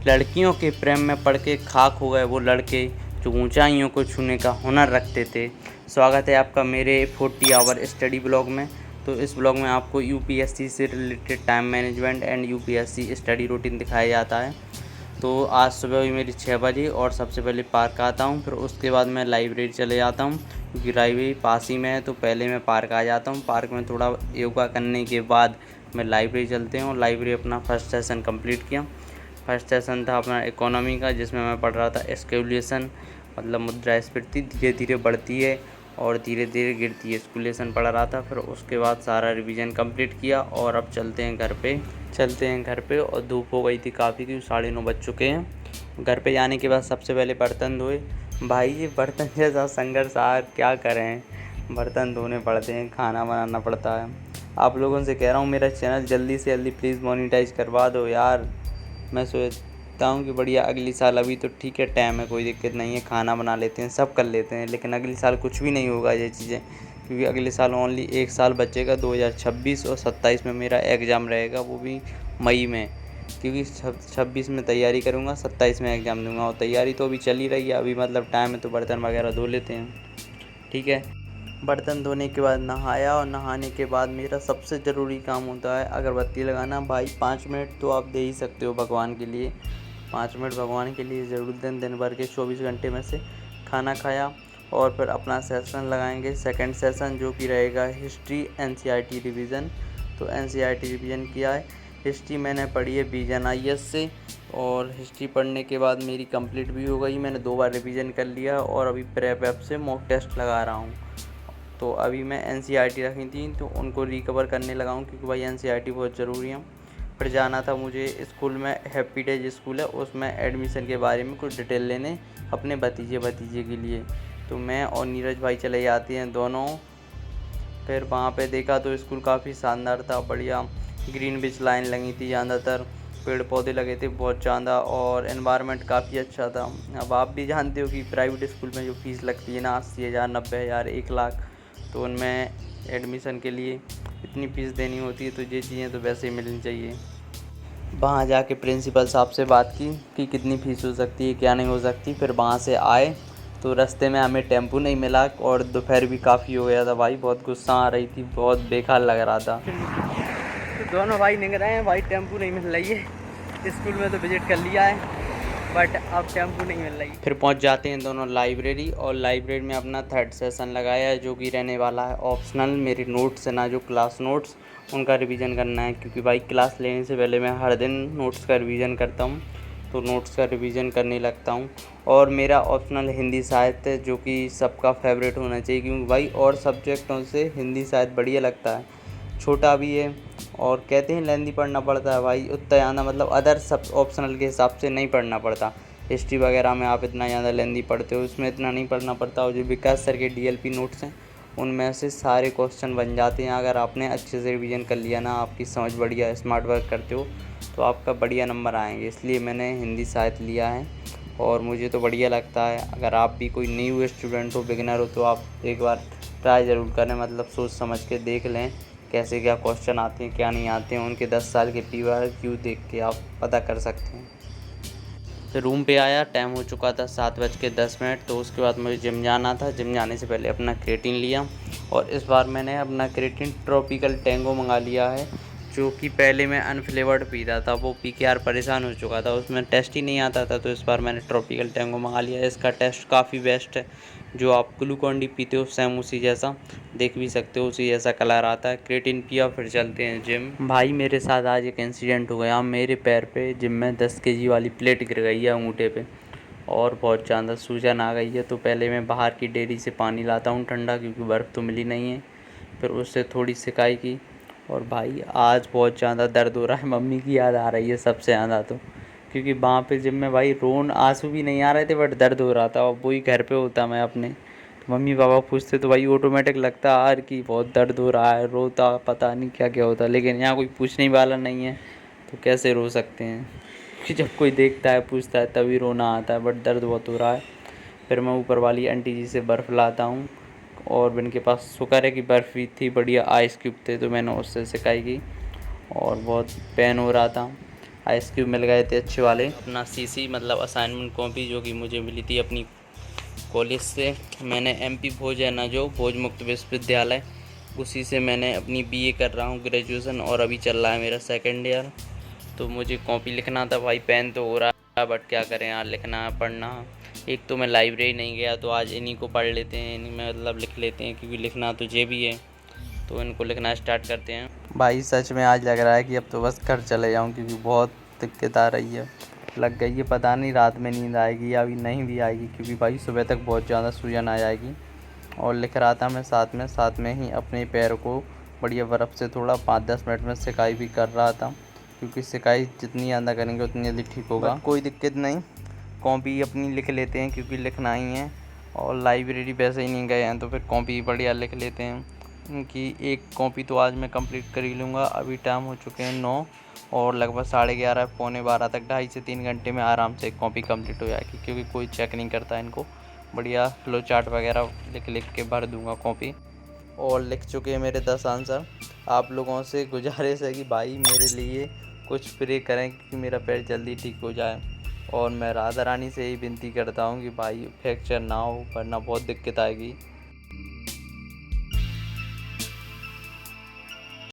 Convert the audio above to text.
लड़कियों के प्रेम में पड़ के खाक हो गए वो लड़के जो ऊंचाइयों को छूने का हुनर रखते थे। स्वागत है आपका मेरे 40 आवर स्टडी ब्लॉग में। तो इस ब्लॉग में आपको यूपीएससी से related time management and UPSC study routine दिखाया जाता है। तो आज सुबह हुई मेरी 6 बजे और सबसे पहले पार्क आता हूँ, फिर उसके बाद मैं लाइब्रेरी चले जाता हूँ क्योंकि लाइब्रेरी पास ही में है। तो पहले मैं पार्क आ जाता हूँ, पार्क में थोड़ा योगा करने के बाद मैं लाइब्रेरी चलते हूँ। लाइब्रेरी अपना फर्स्ट सेशन कंप्लीट किया। फर्स्ट सेशन था अपना इकोनॉमी का, जिसमें मैं पढ़ रहा था स्केलेशन, मतलब मुद्रास्फीति धीरे धीरे बढ़ती है और धीरे धीरे गिरती है, स्केलेशन पढ़ रहा था। फिर उसके बाद सारा रिवीजन कंप्लीट किया और अब चलते हैं घर पे। और धूप हो गई थी काफ़ी, क्योंकि 9:30 बज चुके हैं। घर पे जाने के बाद सबसे पहले बर्तन धोए। भाई ये बर्तन जैसा संघर्ष यार, क्या करें, बर्तन धोने पड़ते हैं, खाना बनाना पड़ता है। आप लोगों से कह रहा हूँ मेरा चैनल जल्दी से जल्दी प्लीज़ मोनेटाइज करवा दो यार। मैं सोचता हूँ कि बढ़िया अगली साल, अभी तो ठीक है टाइम है, कोई दिक्कत नहीं है, खाना बना लेते हैं, सब कर लेते हैं, लेकिन अगली साल कुछ भी नहीं होगा ये चीज़ें, क्योंकि अगले साल ओनली एक साल बचेगा, 2026 और 27 में मेरा एग्ज़ाम रहेगा, वो भी मई में, क्योंकि 26 में तैयारी करूँगा, 27 में एग्ज़ाम दूँगा। और तैयारी तो अभी चल ही रही है, अभी मतलब टाइम है, तो बर्तन वगैरह धो लेते हैं, ठीक है। बर्तन धोने के बाद नहाया, और नहाने के बाद मेरा सबसे ज़रूरी काम होता है अगरबत्ती लगाना। भाई 5 मिनट तो आप दे ही सकते हो भगवान के लिए, 5 मिनट भगवान के लिए ज़रूर दें दिन भर के 24 घंटे में से। खाना खाया और फिर अपना सेशन लगाएंगे, सेकंड सेशन, जो कि रहेगा हिस्ट्री एनसीईआरटी रिवीजन। तो एनसीईआरटी रिवीजन किया है। हिस्ट्री मैंने पढ़ी है विजन आईएएस से, और हिस्ट्री पढ़ने के बाद मेरी कंप्लीट भी हो गई, मैंने 2 बार रिवीजन कर लिया और अभी प्रेप ऐप से मॉक टेस्ट लगा रहा हूँ। तो अभी मैं एनसीईआरटी रखी थी तो उनको रिकवर करने लगा हूँ, क्योंकि भाई एनसीईआरटी बहुत ज़रूरी है। फिर जाना था मुझे स्कूल में, हैप्पी डेज स्कूल है, उसमें एडमिशन के बारे में कुछ डिटेल लेने अपने भतीजे के लिए। तो मैं और नीरज भाई चले जाते हैं दोनों। फिर वहाँ पे देखा तो स्कूल काफ़ी शानदार था, बढ़िया ग्रीन बीच लाइन लगी थी, ज़्यादातर पेड़ पौधे लगे थे बहुत ज़्यादा, और एनवायरनमेंट काफ़ी अच्छा था। अब आप भी जानते हो कि प्राइवेट स्कूल में जो फ़ीस लगती है ना, 80,000, 90,000, 1 लाख, तो उनमें एडमिशन के लिए इतनी फ़ीस देनी होती है, तो ये चीज़ें तो वैसे ही मिलनी चाहिए। वहाँ जाके प्रिंसिपल साहब से बात की कि कितनी फ़ीस हो सकती है, क्या नहीं हो सकती। फिर वहाँ से आए तो रास्ते में हमें टेम्पो नहीं मिला, और दोपहर भी काफ़ी हो गया था भाई, बहुत गुस्सा आ रही थी, बहुत बेकार लग रहा था। तो दोनों भाई निकल रहे हैं भाई, टेम्पो नहीं मिल रही है। स्कूल में तो विजिट कर लिया है, बट अब टेम्पो नहीं मिल रही। फिर पहुंच जाते हैं दोनों लाइब्रेरी, और लाइब्रेरी में अपना थर्ड सेशन लगाया है, जो कि रहने वाला है ऑप्शनल। मेरे नोट्स है ना, जो क्लास नोट्स, उनका रिवीजन करना है, क्योंकि भाई क्लास लेने से पहले मैं हर दिन नोट्स का रिवीजन करता हूँ, तो नोट्स का रिवीजन करने लगता हूँ। और मेरा ऑप्शनल हिंदी साहित्य, जो कि सबका फेवरेट होना चाहिए, क्योंकि भाई और सब्जेक्टों से हिंदी साहित्य बढ़िया लगता है, छोटा भी है, और कहते हैं लेंदी पढ़ना पड़ता है भाई, उतना ज़्यादा मतलब अदर सब ऑप्शनल के हिसाब से नहीं पढ़ना पड़ता। हिस्ट्री वगैरह में आप इतना ज़्यादा लेंदी पढ़ते हो, उसमें इतना नहीं पढ़ना पड़ता। और जो विकास सर के डीएलपी नोट्स हैं, उनमें से सारे क्वेश्चन बन जाते हैं, अगर आपने अच्छे से रिवीजन कर लिया ना, आपकी समझ बढ़िया, स्मार्ट वर्क करते हो, तो आपका बढ़िया नंबर आएंगे। इसलिए मैंने हिंदी साहित्य लिया है, और मुझे तो बढ़िया लगता है। अगर आप भी कोई न्यू स्टूडेंट हो, बिगिनर हो, तो आप एक बार ट्राई ज़रूर करें, मतलब सोच समझ के देख लें कैसे क्या क्वेश्चन आते हैं, क्या नहीं आते हैं। उनके 10 साल के PYQ देख के आप पता कर सकते हैं। फिर रूम पे आया, टाइम हो चुका था 7:10। तो उसके बाद मुझे जिम जाना था। जिम जाने से पहले अपना क्रेटिन लिया, और इस बार मैंने अपना क्रेटिन ट्रॉपिकल टेंगो मंगा लिया है, जो कि पहले मैं अनफ्लेवर्ड पीता था, वो पी के यार परेशान हो चुका था, उसमें टेस्ट ही नहीं आता था। तो इस बार मैंने ट्रॉपिकल टेंगो मंगा लिया। इसका टेस्ट काफ़ी बेस्ट है, जो आप ग्लूकॉन डी पीते हो सेम उसी जैसा, देख भी सकते हो उसी जैसा कलर आता है। क्रेटिन पिया, फिर चलते हैं जिम। भाई मेरे साथ आज एक इंसिडेंट हो गया, मेरे पैर पे जिम में 10 kg वाली प्लेट गिर गई है अंगूठे पे, और बहुत ज़्यादा सूजन आ गई है। तो पहले मैं बाहर की डेयरी से पानी लाता हूँ ठंडा, क्योंकि बर्फ़ तो मिली नहीं है। फिर उससे थोड़ी सिकाई की, और भाई आज बहुत ज़्यादा दर्द हो रहा है, मम्मी की याद आ रही है सबसे ज़्यादा, तो क्योंकि वहाँ पे जिम में भाई आंसू भी नहीं आ रहे थे, बट दर्द हो रहा था। और वही घर पे होता मैं अपने, तो मम्मी पापा पूछते तो भाई ऑटोमेटिक लगता यार कि बहुत दर्द हो रहा है, रोता, पता नहीं क्या क्या होता, लेकिन यहाँ कोई पूछने वाला नहीं है, तो कैसे रो सकते हैं, कि जब कोई देखता है पूछता है तभी रोना आता है, बट दर्द बहुत हो रहा है। फिर मैं ऊपर वाली आंटी जी से बर्फ़ लाता हूँ, और इनके पास शुक्र है कि बर्फ़ भी थी, बढ़िया आइस क्यूब थे, तो मैंने उससे सिकाई की, और बहुत पेन हो रहा था। आइसक्यूब मिल गए थे अच्छे वाले। अपना सीसी मतलब असाइनमेंट कॉपी जो कि मुझे मिली थी अपनी कॉलेज से। मैंने एमपी भोज है ना, जो भोज मुक्त विश्वविद्यालय, उसी से मैंने अपनी बीए कर रहा हूँ ग्रेजुएशन, और अभी चल रहा है मेरा सेकेंड ईयर। तो मुझे कॉपी लिखना था भाई, पेन तो हो रहा है बट क्या करें यार, लिखना है, पढ़ना है। एक तो मैं लाइब्रेरी नहीं गया, तो आज इन्हीं को पढ़ लेते हैं, इन्हीं में मतलब लिख लेते हैं, क्योंकि लिखना तो ये भी है। तो इनको लिखना स्टार्ट करते हैं। भाई सच में आज लग रहा है कि अब तो बस घर चले जाऊँ, क्योंकि बहुत दिक्कत आ रही है। लग गई है, पता नहीं रात में नींद आएगी या अभी नहीं भी आएगी, क्योंकि भाई सुबह तक बहुत ज़्यादा सूजन आ जाएगी। और लिख रहा था मैं साथ में ही अपने पैर को बढ़िया बर्फ़ से थोड़ा 5-10 मिनट में सिकाई भी कर रहा था, क्योंकि सिकाई जितनी ज़्यादा करेंगे उतनी जल्दी ठीक होगा। कोई दिक्कत नहीं, कॉपी अपनी लिख लेते हैं, क्योंकि लिखना ही है। और लाइब्रेरी वैसे ही नहीं गए हैं, तो फिर कॉपी बढ़िया लिख लेते हैं। इनकी एक कॉपी तो आज मैं कंप्लीट कर ही लूँगा। अभी टाइम हो चुके हैं 9, और लगभग 11:30 पौने 12 तक 2.5 से 3 घंटे में आराम से एक कॉपी कंप्लीट हो जाएगी, क्योंकि कोई चेक नहीं करता इनको। बढ़िया फ्लो चार्ट वगैरह लिख के भर दूँगा कॉपी। और लिख चुके हैं मेरे 10 आंसर। आप लोगों से गुजारिश है कि भाई मेरे लिए कुछ प्रे करें, कि मेरा पैर जल्दी ठीक हो जाए। और मैं राधा रानी से ही विनती करता हूँ कि भाई फ्रैक्चर ना हो, वरना बहुत दिक्कत आएगी।